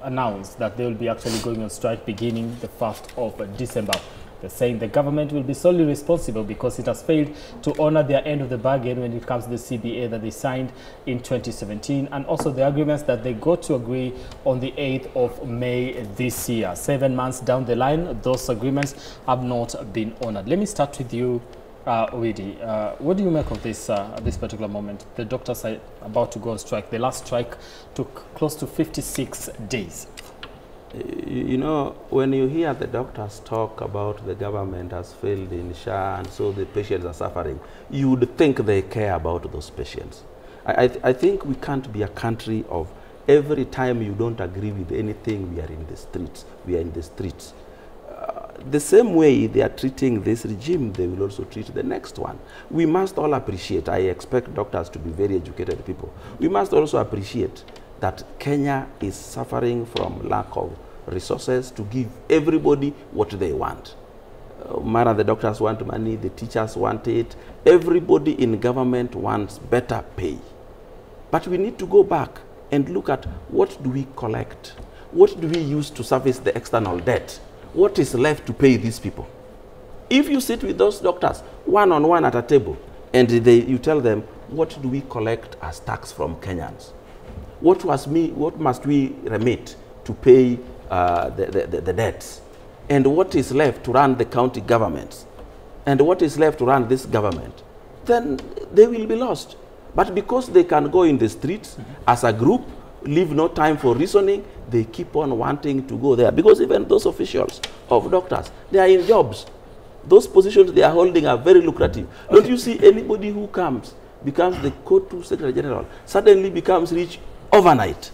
announced that they will be actually going on strike beginning the 1st of December. They're saying the government will be solely responsible because it has failed to honor their end of the bargain when it comes to the CBA that they signed in 2017, and also the agreements that they got to agree on the 8th of May this year. 7 months down the line, those agreements have not been honored. Let me start with you, Owidi. What do you make of this at this particular moment? The doctors are about to go on strike. The last strike took close to 56 days. You know, when you hear the doctors talk about the government has failed in SHA and so the patients are suffering, you would think they care about those patients. I think we can't be a country of every time you don't agree with anything, we are in the streets. We are in the streets. The same way they are treating this regime, they will also treat the next one. We must all appreciate, I expect doctors to be very educated people. We must also appreciate that Kenya is suffering from lack of resources to give everybody what they want. The doctors want money, the teachers want it, everybody in government wants better pay. But we need to go back and look at what do we collect? What do we use to service the external debt? What is left to pay these people? If you sit with those doctors one-on-one at a table and you tell them, what do we collect as tax from Kenyans? What must we remit to pay the debts? And what is left to run the county governments? And what is left to run this government? Then they will be lost. But because they can go in the streets as a group, leave no time for reasoning, they keep on wanting to go there. Because even those officials of doctors, they are in jobs. Those positions they are holding are very lucrative. Okay. Don't you see anybody who becomes the Co-2 Secretary General, suddenly becomes rich overnight?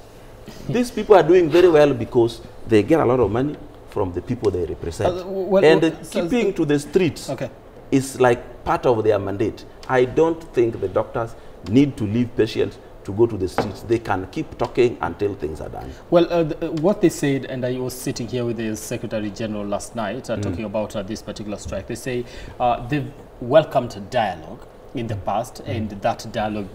These people are doing very well because they get a lot of money from the people they represent. Keeping to the streets is like part of their mandate. I don't think the doctors need to leave patients to go to the streets. They can keep talking until things are done. Well, what they said, and I was sitting here with the Secretary General last night talking about this particular strike, they say they've welcomed dialogue in the past, and that dialogue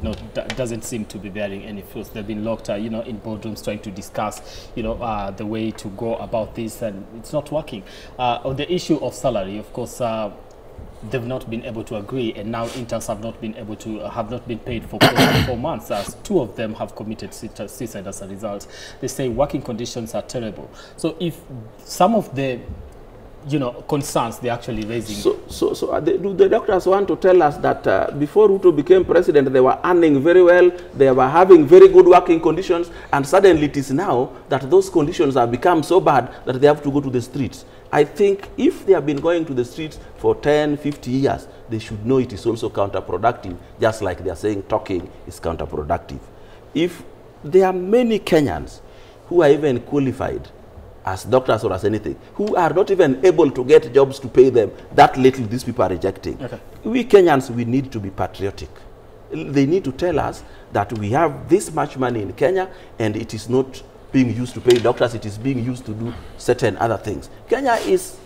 doesn't seem to be bearing any fruits. They've been locked, in boardrooms trying to discuss, the way to go about this, and it's not working. On the issue of salary, of course, they've not been able to agree, and now interns have not been paid for 4 months, as 2 of them have committed suicide as a result. They say working conditions are terrible. So if some of the concerns they're actually raising. So do the doctors want to tell us that before Ruto became president, they were earning very well, they were having very good working conditions, and suddenly it is now that those conditions have become so bad that they have to go to the streets? I think if they have been going to the streets for 10, 50 years, they should know it is also counterproductive, just like they are saying talking is counterproductive. If there are many Kenyans who are even qualified as doctors or as anything, who are not even able to get jobs to pay them that little these people are rejecting. We Kenyans, we need to be patriotic. They need to tell us that we have this much money in Kenya and it is not being used to pay doctors, it is being used to do certain other things. Kenya is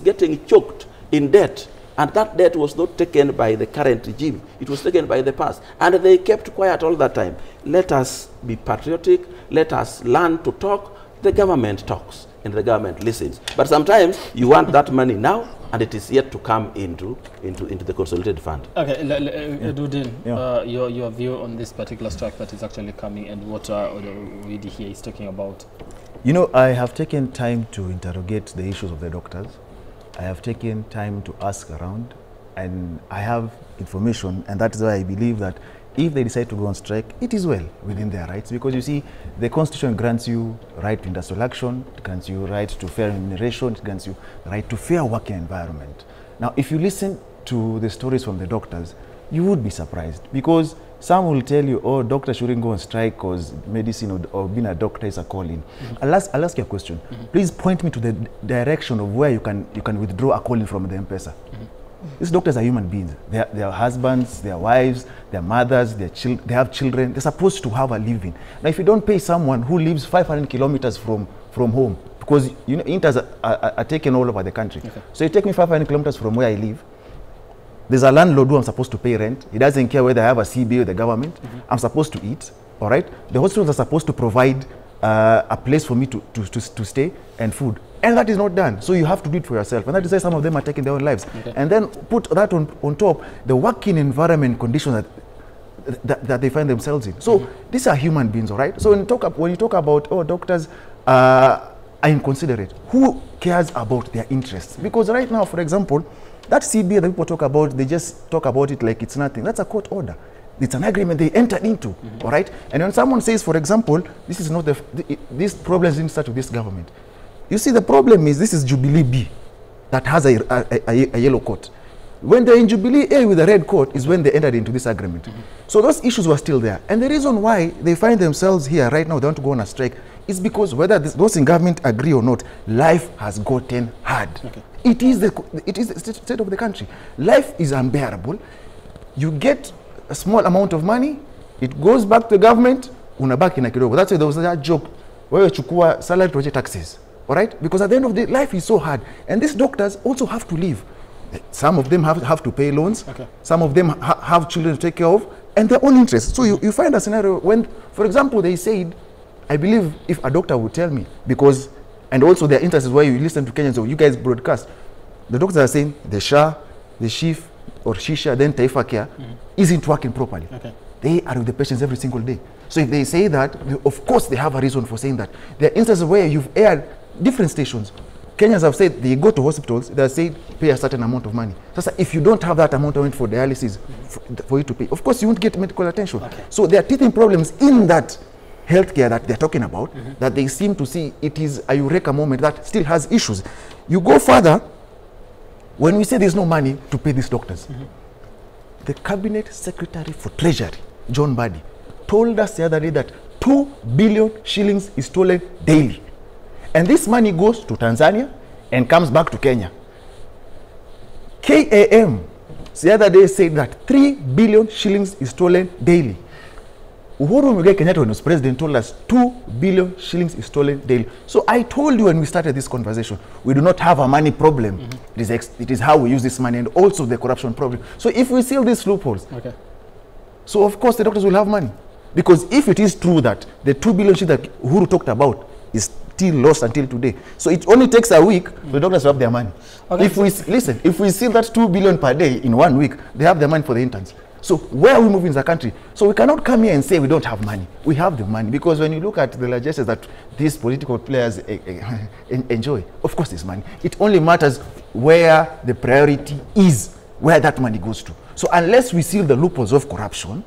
getting choked in debt, and that debt was not taken by the current regime, it was taken by the past, and they kept quiet all that time. Let us be patriotic, let us learn to talk. The government talks and the government listens, but sometimes you want that money now and it is yet to come into the consolidated fund. Okay, Dudin, your view on this particular strike that is actually coming, and what Owidi here is talking about. I have taken time to interrogate the issues of the doctors. I have taken time to ask around, and I have information, and that is why I believe that if they decide to go on strike, it is well within their rights, because you see, the Constitution grants you right to industrial action, it grants you right to fair remuneration, it grants you right to fair working environment. Now, if you listen to the stories from the doctors, you would be surprised, because some will tell you, oh, doctors shouldn't go on strike because medicine or being a doctor is a calling. I'll ask you a question. Please point me to the direction of where you can withdraw a calling from the M-Pesa. These doctors are human beings. They are husbands, their wives, their mothers, they have children. They're supposed to have a living. Now, if you don't pay someone who lives 500 kilometers from home, because interns are taken all over the country. So you take me 500 kilometers from where I live. There's a landlord who I'm supposed to pay rent. He doesn't care whether I have a CBA with the government. I'm supposed to eat. All right. The hospitals are supposed to provide a place for me to stay, and food. And that is not done. So you have to do it for yourself. And that is why some of them are taking their own lives. Okay. And then put that on top, the working environment conditions that they find themselves in. So these are human beings, all right? So when you talk about, oh, doctors are inconsiderate, who cares about their interests? Because right now, for example, that CBA that people talk about, they just talk about it like it's nothing. That's a court order. It's an agreement they entered into, all right? And when someone says, for example, this is not these problems didn't start with this government. You see, the problem is this is Jubilee B that has a yellow coat. When they're in Jubilee A with a red coat is when they entered into this agreement. So those issues were still there. And the reason why they find themselves here right now, they want to go on a strike, is because whether those in government agree or not, life has gotten hard. Okay. It is the state of the country. Life is unbearable. You get a small amount of money, it goes back to the government, unabaki na kidogo. That's why there was that joke, where chukua salary to taxes. All right? Because at the end of the day, life is so hard. And these doctors also have to live. Some of them have to pay loans. Okay. Some of them have children to take care of, and their own interests. So you find a scenario when, for example, they said, I believe if a doctor would tell me, because, and also their interest is why you listen to Kenyans or you guys broadcast, the doctors are saying the SHA, the SHIF, or Shisha, then Taifa Care, isn't working properly. Okay. They are with the patients every single day. So if they say that, of course they have a reason for saying that. There are instances where you've aired different stations. Kenyans have said they go to hospitals, they say pay a certain amount of money. So if you don't have that amount of money for dialysis, for you to pay, of course you won't get medical attention. Okay. So there are teething problems in that healthcare that they're talking about, that they seem to see it is a eureka moment that still has issues. You go further, when we say there's no money to pay these doctors, the Cabinet Secretary for Treasury, John Badi, told us the other day that 2 billion shillings is stolen daily. And this money goes to Tanzania and comes back to Kenya. KAM the other day said that 3 billion shillings is stolen daily. Uhuru Muigai Kenyatta, when he was president, told us 2 billion shillings is stolen daily. So I told you when we started this conversation, we do not have a money problem. It is how we use this money and also the corruption problem. So if we seal these loopholes, so of course the doctors will have money. Because if it is true that the 2 billion shillings that Uhuru talked about is still lost until today, so it only takes a week for the doctors to have their money. Okay. If we seal that 2 billion per day in 1 week, they have the money for the interns. So where are we moving as a country? So we cannot come here and say we don't have money. We have the money, because when you look at the largesses that these political players enjoy, of course there's money. It only matters where the priority is, where that money goes to. So unless we seal the loopholes of corruption,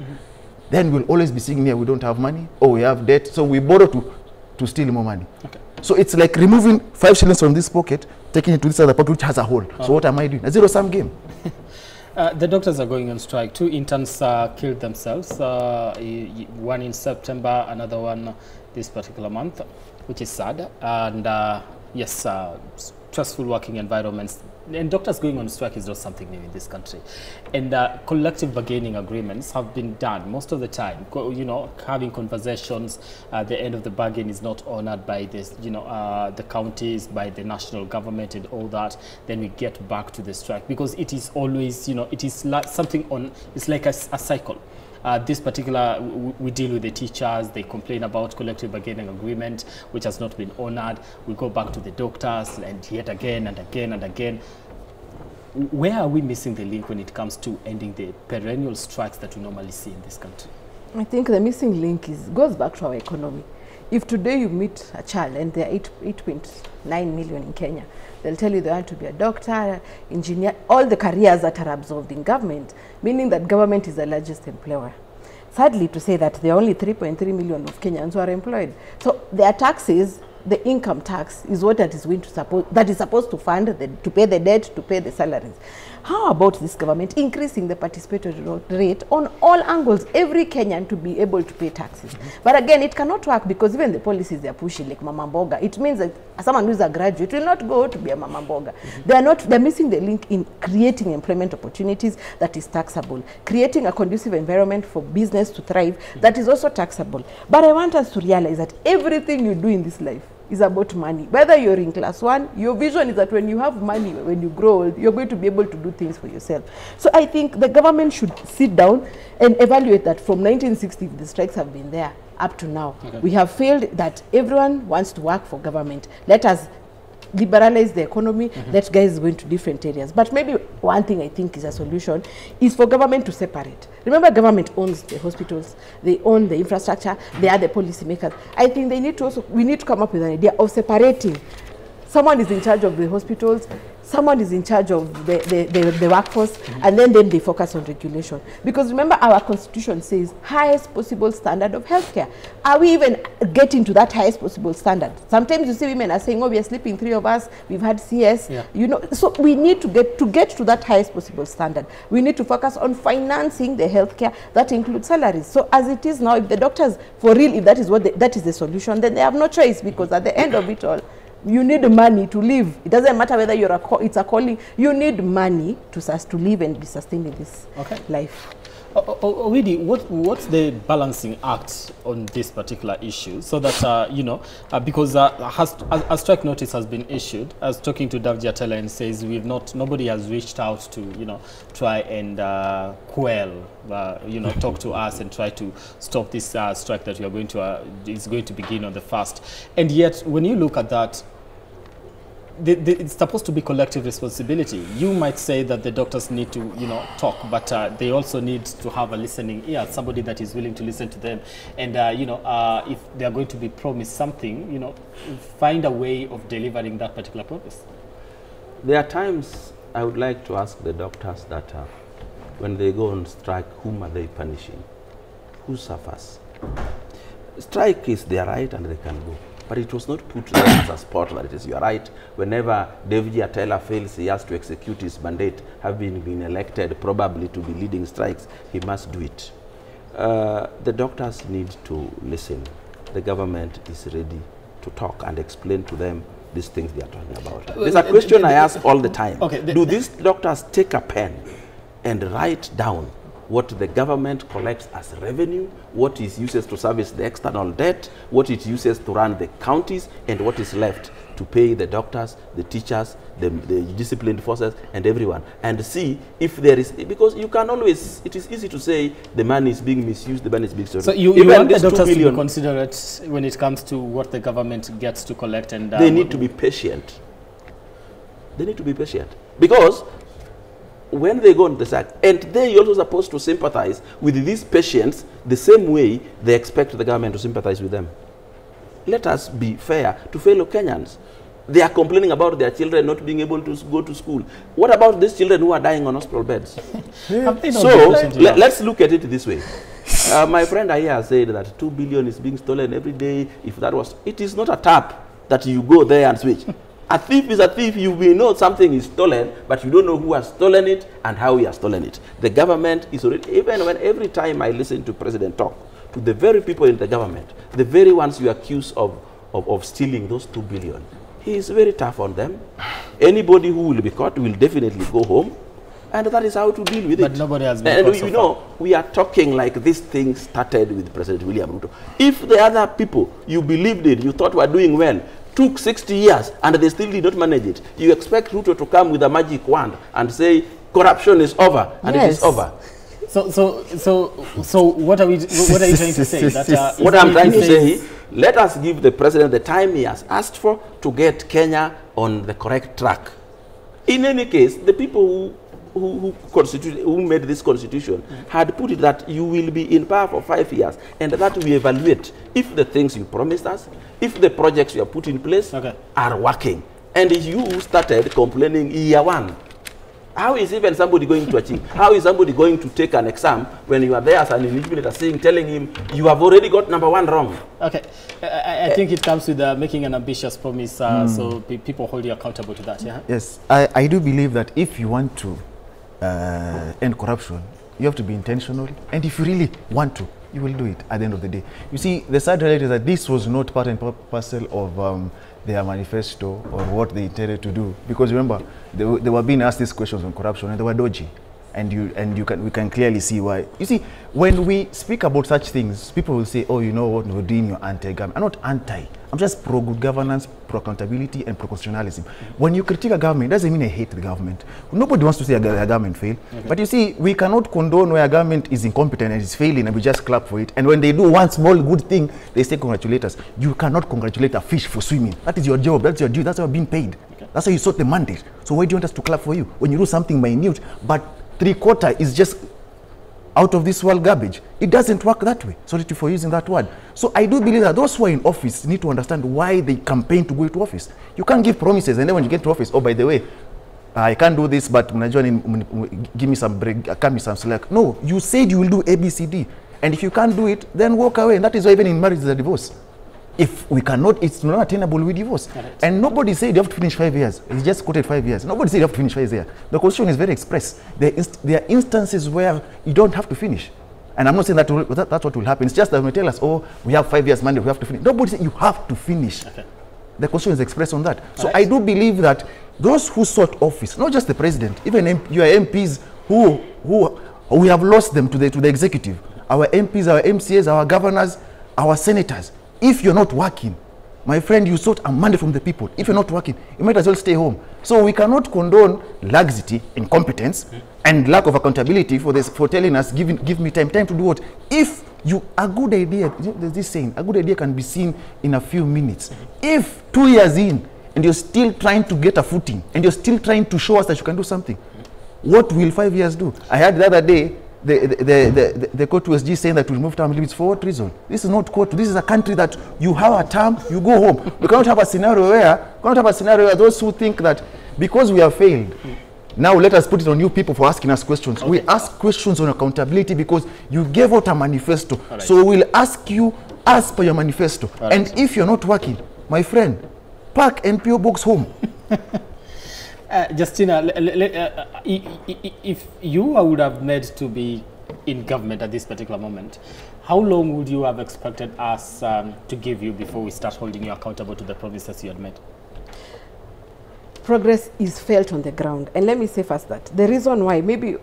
then we'll always be saying here we don't have money, or we have debt, so we borrow to steal more money. Okay. So it's like removing 5 shillings from this pocket, taking it to this other pocket which has a hole. So what am I doing? A zero-sum game. The doctors are going on strike. 2 interns killed themselves, one in September, another one this particular month, which is sad. And yes, stressful working environments. And doctors going on strike is not something new in this country. And collective bargaining agreements have been done most of the time. You know, having conversations, the end of the bargain is not honored by this, you know, the counties, by the national government and all that. Then we get back to the strike, because it is always, you know, it is like something on, it's like a cycle. This particular, we deal with the teachers, they complain about collective bargaining agreement, which has not been honored. We go back to the doctors, and yet again and again and again. Where are we missing the link when it comes to ending the perennial strikes that we normally see in this country? I think the missing link goes back to our economy. If today you meet a child, and there are 8.9 million in Kenya, they'll tell you they want to be a doctor, engineer, all the careers that are absorbed in government, meaning that government is the largest employer. Sadly to say that there are only 3.3 million of Kenyans who are employed. So their taxes, the income tax, is what that is going to support, that is supposed to fund, to pay the debt, to pay the salaries. How about this government increasing the participatory rate on all angles, every Kenyan to be able to pay taxes? But again, it cannot work, because even the policies they are pushing, like Mama Mboga, it means that someone who is a graduate will not go to be a Mama Mboga. They're missing the link in creating employment opportunities that is taxable, creating a conducive environment for business to thrive that is also taxable. But I want us to realize that everything you do in this life is about money. Whether you're in class 1, your vision is that when you have money, when you grow old, you're going to be able to do things for yourself. So I think the government should sit down and evaluate that from 1960, the strikes have been there. up to now. Okay. We have failed that everyone wants to work for government. Let us liberalize the economy, let guys go into different areas. But maybe one thing I think is a solution is for government to separate. Remember, government owns the hospitals, they own the infrastructure, they are the policy makers. I think they need to also, we need to come up with an idea of separating. Someone is in charge of the hospitals, someone is in charge of the workforce, and then they focus on regulation. Because remember, our constitution says highest possible standard of healthcare. Are we even getting to that highest possible standard? Sometimes you see women are saying, oh, we are sleeping 3 of us, we've had CS, you know. So we need to get to that highest possible standard. We need to focus on financing the healthcare that includes salaries. So as it is now, if the doctors, for real, if that is what that is the solution, then they have no choice, because at the end of it all, you need money to live. It doesn't matter whether you're it's a calling. You need money to live and be sustained in this life. Really, what's the balancing act on this particular issue, so that you know, because a strike notice has been issued. I was talking to Davji Atela and says nobody has reached out to, you know, try and quell, you know, talk to us and try to stop this strike that we are going to is going to begin on the 1st. And yet, when you look at that, it's supposed to be collective responsibility. You might say that the doctors need to, you know, talk, but they also need to have a listening ear, somebody that is willing to listen to them. And, you know, if they are going to be promised something, you know, find a way of delivering that particular promise. There are times I would like to ask the doctors that when they go on strike, whom are they punishing? Who suffers? Strike is their right and they can go. But it was not put there as a sport that it is your right. Whenever Davji Atela fails, he has to execute his mandate, having been elected probably to be leading strikes, he must do it. The doctors need to listen. The government is ready to talk and explain to them these things they are talking about. There's a question I ask all the time. Okay, do these doctors take a pen and write down what the government collects as revenue, what is uses to service the external debt, what it uses to run the counties, and what is left to pay the doctors, the teachers, the disciplined forces, and everyone, and see if there is, because you can always, it is easy to say the money is being misused, the money is being stolen. So you want the doctors to be considerate when it comes to what the government gets to collect, and they need to be patient. They need to be patient, because when they go on the strike, and they also supposed to sympathize with these patients the same way they expect the government to sympathize with them. Let us be fair to fellow Kenyans. They are complaining about their children not being able to go to school. What about these children who are dying on hospital beds? So let's look at it this way. My friend here said that 2 billion is being stolen every day. If that was, it is not a tap that you go there and switch. A thief is a thief. You will know something is stolen, but you don't know who has stolen it and how he has stolen it. The government is already, even when every time I listen to President talk, to the very people in the government, the very ones you accuse of stealing those 2 billion, he is very tough on them. Anybody who will be caught will definitely go home, and that is how to deal with it. But nobody has been caught so far. Know, we are talking like this thing started with President William Ruto. If the other people you believed in, you thought were doing well, took 60 years and they still did not manage it, you expect Ruto to come with a magic wand and say corruption is over, and it is over. So what are you trying to say? That, what I'm trying to say, let us give the president the time he has asked for to get Kenya on the correct track. In any case, the people who made this constitution had put it that you will be in power for 5 years, and that we evaluate if the things you promised us, if the projects you have put in place are working. And you started complaining year 1. How is even somebody going to achieve? How is somebody going to take an exam when you are there as an invigilator telling him you have already got number 1 wrong? Okay, I think it comes with making an ambitious promise, so people hold you accountable to that. Yeah. Yes, I do believe that if you want to end corruption, you have to be intentional, and if you really want to, you will do it at the end of the day. You see, the sad reality is that this was not part and parcel of their manifesto or what they intended to do, because remember, they were being asked these questions on corruption and they were dodgy, and we can clearly see why. You see, when we speak about such things, people will say, oh, you know what, Nordin, you're anti-government. I'm not anti. I'm just pro-good governance, pro-accountability, and pro-constitutionalism. When you critique a government, it doesn't mean I hate the government. Nobody wants to see a government fail. But you see, we cannot condone where a government is incompetent and is failing, and we just clap for it. And when they do one small good thing, they say congratulate us. You cannot congratulate a fish for swimming. That is your job. That's your duty. That's how you're being paid. That's how you sought the mandate. So why do you want us to clap for you? When you do something minute, but 3/4 is just out of this world garbage. It doesn't work that way. Sorry for using that word. So I do believe that those who are in office need to understand why they campaign to go into office. You can't give promises and then when you get to office, oh, by the way, I can't do this, but give me some break, cut me some slack. No, you said you will do A, B, C, D. And if you can't do it, then walk away. And that is why even in marriage there's a divorce. If we cannot, it's not attainable, we divorce. Correct. And nobody said you have to finish 5 years. He just quoted 5 years. Nobody said you have to finish 5 years. The Constitution is very express. There are instances where you don't have to finish. And I'm not saying that's what will happen. It's just that when they tell us, oh, we have 5 years mandate, we have to finish. Nobody said you have to finish. Okay. The Constitution is expressed on that. So I do believe that those who sought office, not just the president, even your MPs who we have lost them to the executive. Our MPs, our MCAs, our governors, our senators. If you're not working, my friend, you sought a mandate from the people. If you're not working, you might as well stay home. So we cannot condone laxity, incompetence, and lack of accountability for telling us, give me time to do what? If a good idea, there's this saying, a good idea can be seen in a few minutes. If 2 years in, and you're still trying to get a footing, and you're still trying to show us that you can do something, what will 5 years do? I heard the other day, the court USG saying that we remove term limits for what reason? This is not court. This is a country that you have a term, you go home. We cannot have a scenario where those who think that because we have failed, now let us put it on you people for asking us questions. Okay. We ask questions on accountability because you gave out a manifesto. Right. So we'll ask you as per your manifesto. Right. And if you're not working, my friend, park NPO box home. Justina, if you would have made to be in government at this particular moment, how long would you have expected us to give you before we start holding you accountable to the promises you had made? Progress is felt on the ground. And let me say first that the reason why maybe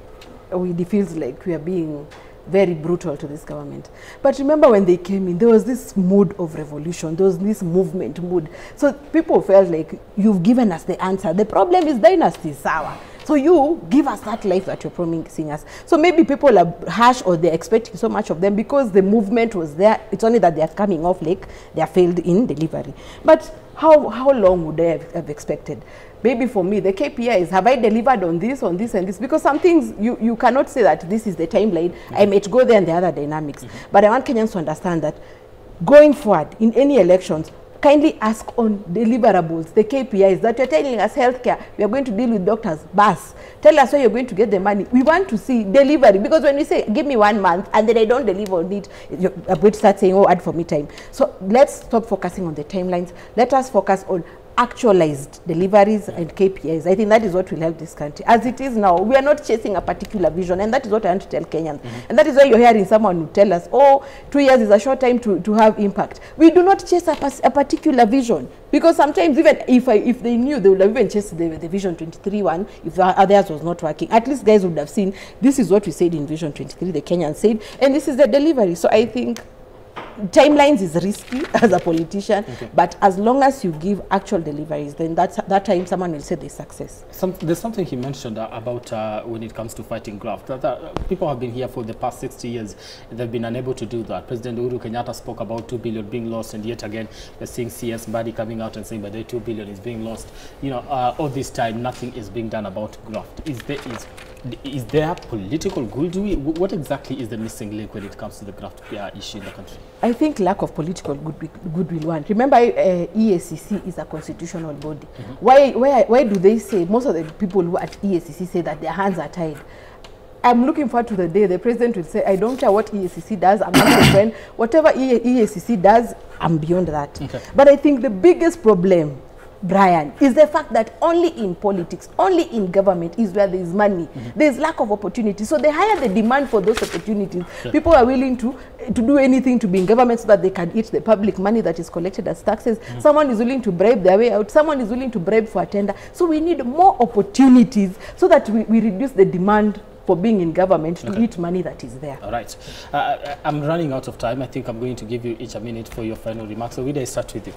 it feels like we are being very brutal to this government. But remember when they came in, there was this mood of revolution. There was this movement mood. So people felt like, you've given us the answer. The problem is dynasty sour. So you give us that life that you're promising us. So maybe people are harsh or they're expecting so much of them because the movement was there. It's only that they're coming off like they're failed in delivery. But how long would they have expected? Maybe for me, the KPI is, have I delivered on this, and this? Because some things, you cannot say that this is the timeline. I might go there and the other dynamics. But I want Kenyans to understand that going forward in any elections, kindly ask on deliverables, the KPIs that you're telling us healthcare, we are going to deal with doctors, bus. Tell us where you're going to get the money. We want to see delivery, because when we say, give me 1 month, and then I don't deliver on it, you're going to start saying, oh, add for me time. So let's stop focusing on the timelines. Let us focus on actualized deliveries and KPIs. I think that is what will help this country. As it is now, we are not chasing a particular vision, and that is what I want to tell Kenyans. And that is why you're hearing someone who tell us, oh, 2 years is a short time to have impact. We do not chase a particular vision, because sometimes even if they knew, they would have even chased the Vision 23 one if others was not working. At least guys would have seen, this is what we said in Vision 23, the Kenyans said, and this is the delivery. So I think timelines is risky as a politician, but as long as you give actual deliveries, then that time someone will say there's success. There's something he mentioned about when it comes to fighting graft. That people have been here for the past 60 years. They've been unable to do that. President Uhuru Kenyatta spoke about 2 billion being lost, and yet again, we're seeing CS Badi coming out and saying, but the 2 billion is being lost. You know, all this time, nothing is being done about graft. Is there political goodwill? What exactly is the missing link when it comes to the graft issue in the country? I think lack of political goodwill one. Remember, EACC is a constitutional body. Why do they say, most of the people who at EACC say that their hands are tied? I'm looking forward to the day the president will say, I don't care what EACC does, I'm not a friend. Whatever EACC does, I'm beyond that. But I think the biggest problem, Brian, is the fact that only in politics, only in government is where there is money. There is lack of opportunity. So the higher the demand for those opportunities, people are willing to do anything to be in government so that they can eat the public money that is collected as taxes. Someone is willing to bribe their way out. Someone is willing to bribe for a tender. So we need more opportunities so that we reduce the demand for being in government to eat money that is there. All right. I'm running out of time. I think I'm going to give you each a minute for your final remarks. So we may start with you.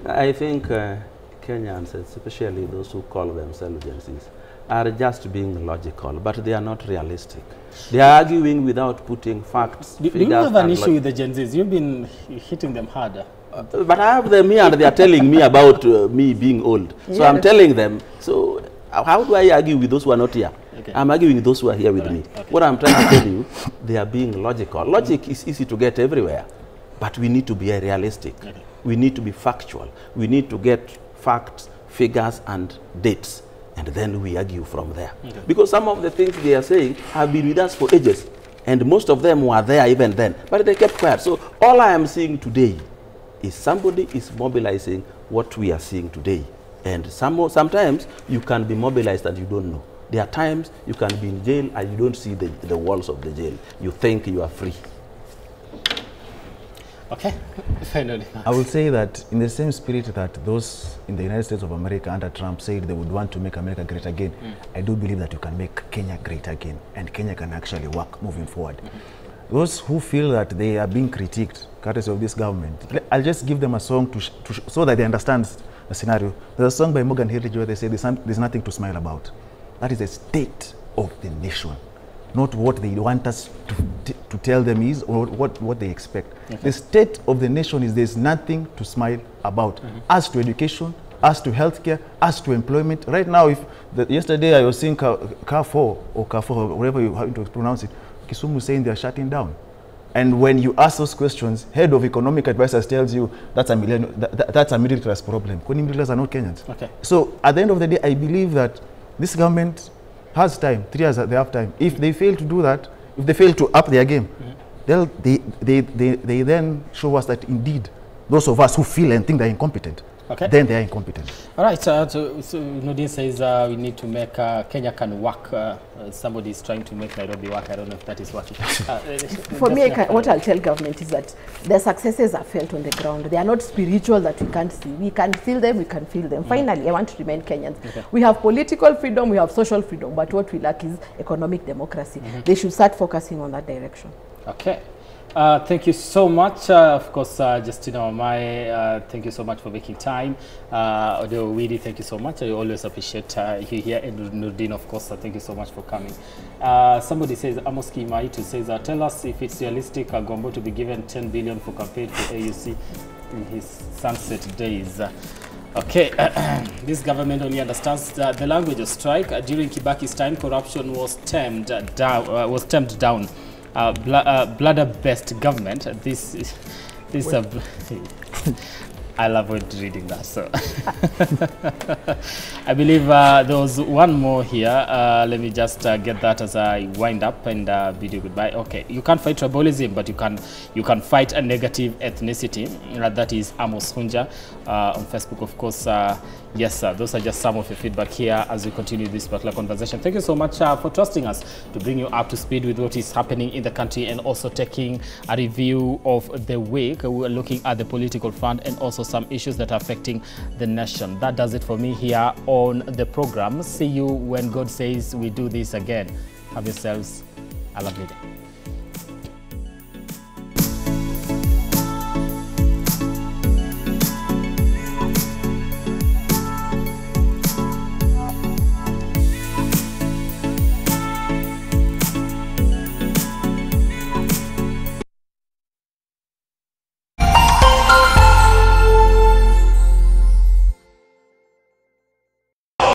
I think Kenyans, especially those who call themselves Gen Zs, are just being logical, but they are not realistic. They are arguing without putting facts. Do you have an issue with the Gen Zs? You've been hitting them harder. But I have them here and they are telling me about me being old. So I'm telling them, so how do I argue with those who are not here? Okay. I'm arguing with those who are here with me. Okay. What I'm trying to tell you, they are being logical. Logic is easy to get everywhere, but we need to be realistic. Okay. We need to be factual. We need to get facts, figures, and dates, and then we argue from there. Okay. Because some of the things they are saying have been with us for ages, and most of them were there even then, but they kept quiet. So all I am seeing today is somebody is mobilizing what we are seeing today. And sometimes you can be mobilized and you don't know. There are times you can be in jail and you don't see the walls of the jail. You think you are free. Okay, finally. I will say that in the same spirit that those in the United States of America under Trump said they would want to make America great again, I do believe that you can make Kenya great again, and Kenya can actually work moving forward. Those who feel that they are being critiqued, courtesy of this government, I'll just give them a song so that they understand the scenario. There's a song by Morgan Heritage where they say there's nothing to smile about. That is the state of the nation, not what they want us to tell them is or what they expect. Okay. The state of the nation is there's nothing to smile about. As to education, as to healthcare, as to employment. Right now, yesterday I was seeing Carrefour, or whatever you have to pronounce it, Kisumu saying they're shutting down. And when you ask those questions, head of economic advisors tells you that's a middle class problem. Middle class are not Kenyans. Okay. So at the end of the day, I believe that this government has time, 3 years they have time. If they fail to do that, if they fail to up their game, they then show us that indeed those of us who feel and think they're incompetent, then they are incompetent. All right, so Nordin says we need to make Kenya can work. Somebody is trying to make Nairobi work. I don't know if that is working. For me, what I'll tell government is that their successes are felt on the ground. They are not spiritual that we can't see. We can feel them, we can feel them. Finally, I want to remind Kenyans, we have political freedom, we have social freedom, but what we lack is economic democracy. They should start focusing on that direction. Okay. Thank you so much. Of course, Justina Omai, thank you so much for making time. Odo Widi, thank you so much. I always appreciate you here. And Nurdin, of course, thank you so much for coming. Somebody says, Amoski Maitu says, tell us if it's realistic Gombo to be given 10 billion for campaign for AUC in his sunset days. Okay, this government only understands the language of strike. During Kibaki's time, corruption was tamed down. Bladder-based government. This I love reading that. So I believe there was one more here. Let me just get that as I wind up and bid you goodbye. Okay, you can't fight tribalism, but you can fight a negative ethnicity. That is Amos Hunja on Facebook, of course. Yes, sir. Those are just some of your feedback here as we continue this particular conversation. Thank you so much for trusting us to bring you up to speed with what is happening in the country and also taking a review of the week. We're looking at the political front and also some issues that are affecting the nation. That does it for me here on the program. See you when God says we do this again. Have yourselves a lovely day.